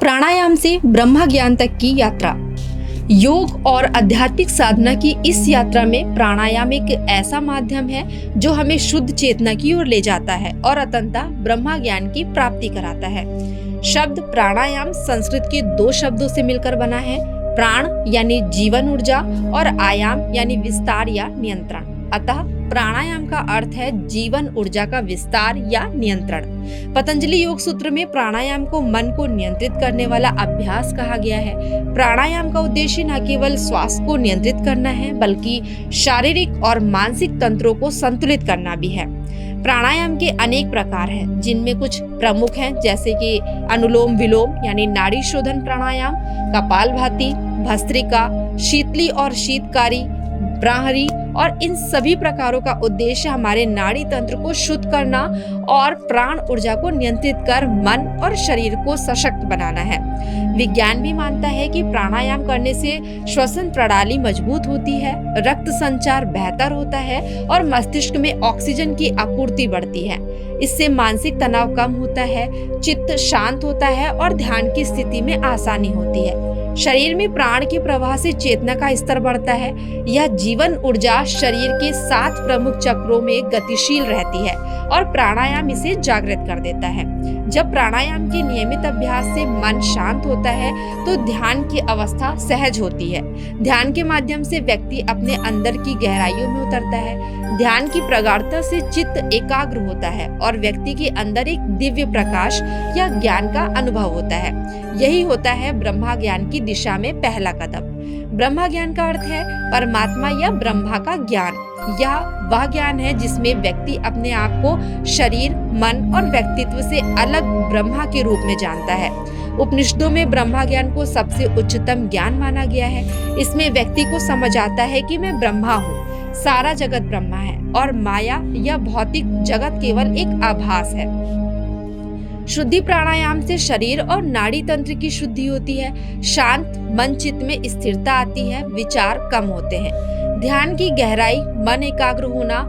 प्राणायाम से ब्रह्म ज्ञान तक की यात्रा। योग और आध्यात्मिक साधना की इस यात्रा में प्राणायाम एक ऐसा माध्यम है जो हमें शुद्ध चेतना की ओर ले जाता है और अंततः ब्रह्म ज्ञान की प्राप्ति कराता है। शब्द प्राणायाम संस्कृत के दो शब्दों से मिलकर बना है। प्राण यानी जीवन ऊर्जा और आयाम यानी विस्तार या नियंत्रण। अतः प्राणायाम का अर्थ है जीवन ऊर्जा का विस्तार या नियंत्रण। पतंजलि योग सूत्र में प्राणायाम को मन को नियंत्रित करने वाला अभ्यास कहा गया है। प्राणायाम का उद्देश्य न केवल श्वास को नियंत्रित करना है बल्कि शारीरिक और मानसिक तंत्रों को संतुलित करना भी है। प्राणायाम के अनेक प्रकार हैं, जिनमें कुछ प्रमुख हैं जैसे कि अनुलोम विलोम यानी नाड़ी शोधन प्राणायाम, कपालभाति, भस्त्रिका, शीतली और शीतकारी, ब्राह्मरी और इन सभी प्रकारों का उद्देश्य हमारे नाड़ी तंत्र को शुद्ध करना और प्राण ऊर्जा को नियंत्रित कर मन और शरीर को सशक्त बनाना है। विज्ञान भी मानता है कि प्राणायाम करने से श्वसन प्रणाली मजबूत होती है, रक्त संचार बेहतर होता है और मस्तिष्क में ऑक्सीजन की आपूर्ति बढ़ती है। इससे मानसिक तनाव कम होता है, चित्त शांत होता है और ध्यान की स्थिति में आसानी होती है। शरीर में प्राण के प्रवाह से चेतना का स्तर बढ़ता है। यह जीवन ऊर्जा शरीर के 7 प्रमुख चक्रों में गतिशील रहती है और प्राणायाम इसे जागृत कर देता है। जब प्राणायाम के नियमित अभ्यास से मन शांत होता है तो ध्यान की अवस्था सहज होती है। ध्यान के माध्यम से व्यक्ति अपने अंदर की गहराइयों में उतरता है। ध्यान की प्रगाढ़ता से चित्त एकाग्र होता है और व्यक्ति के अंदर एक दिव्य प्रकाश या ज्ञान का अनुभव होता है। यही होता है ब्रह्म ज्ञान की दिशा में पहला कदम। ब्रह्म ज्ञान का अर्थ है परमात्मा या ब्रह्मा का ज्ञान। यह वह ज्ञान है जिसमें व्यक्ति अपने आप को शरीर, मन और व्यक्तित्व से अलग ब्रह्मा के रूप में जानता है। उपनिषदों में ब्रह्म ज्ञान को सबसे उच्चतम ज्ञान माना गया है। इसमें व्यक्ति को समझ आता है कि मैं ब्रह्मा हूँ, सारा जगत ब्रह्मा है और माया या भौतिक जगत केवल एक आभास है। शुद्धि प्राणायाम से शरीर और नाड़ी तंत्र की शुद्धि होती है। शांत मन चित्त में स्थिरता आती है, विचार कम होते हैं। ध्यान की गहराई, मन एकाग्र होना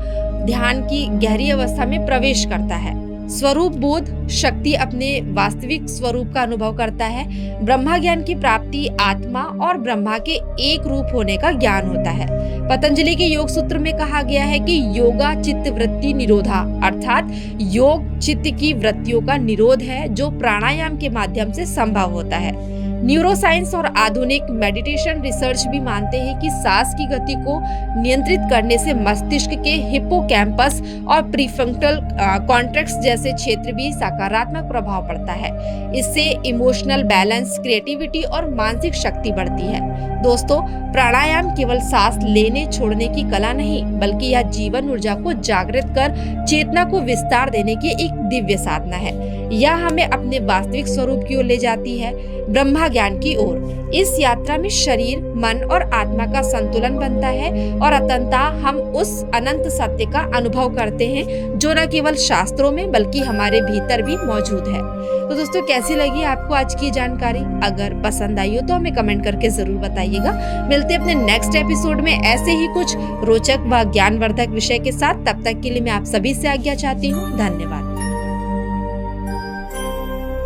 ध्यान की गहरी अवस्था में प्रवेश करता है। स्वरूप बोध, शक्ति अपने वास्तविक स्वरूप का अनुभव करता है। ब्रह्म ज्ञान की प्राप्ति आत्मा और ब्रह्मा के एक रूप होने का ज्ञान होता है। पतंजलि के योग सूत्र में कहा गया है कि योगा चित्त वृत्ति निरोधा, अर्थात योग चित्त की वृत्तियों का निरोध है जो प्राणायाम के माध्यम से संभव होता है। न्यूरोसाइंस और आधुनिक मेडिटेशन रिसर्च भी मानते हैं कि सांस की गति को नियंत्रित करने से मस्तिष्क के हिप्पोकैम्पस और प्रीफ्रंटल कॉर्टेक्स जैसे क्षेत्र भी सकारात्मक प्रभाव पड़ता है। इससे इमोशनल बैलेंस, क्रिएटिविटी और मानसिक शक्ति बढ़ती है। दोस्तों, प्राणायाम केवल सांस लेने छोड़ने की कला नहीं बल्कि यह जीवन ऊर्जा को जागृत कर चेतना को विस्तार देने की एक दिव्य साधना है। यह हमें अपने वास्तविक स्वरूप की ओर ले जाती है, ब्रह्म ज्ञान की ओर। इस यात्रा में शरीर, मन और आत्मा का संतुलन बनता है और अंततः हम उस अनंत सत्य का अनुभव करते हैं जो न केवल शास्त्रों में बल्कि हमारे भीतर भी मौजूद है। तो दोस्तों, कैसी लगी आपको आज की जानकारी? अगर पसंद आई हो तो हमें कमेंट करके जरूर बताइएगा। मिलते हैं अपने नेक्स्ट एपिसोड में ऐसे ही कुछ रोचक व ज्ञानवर्धक विषय के साथ। तब तक के लिए मैं आप सभी से आज्ञा चाहती हूँ। धन्यवाद।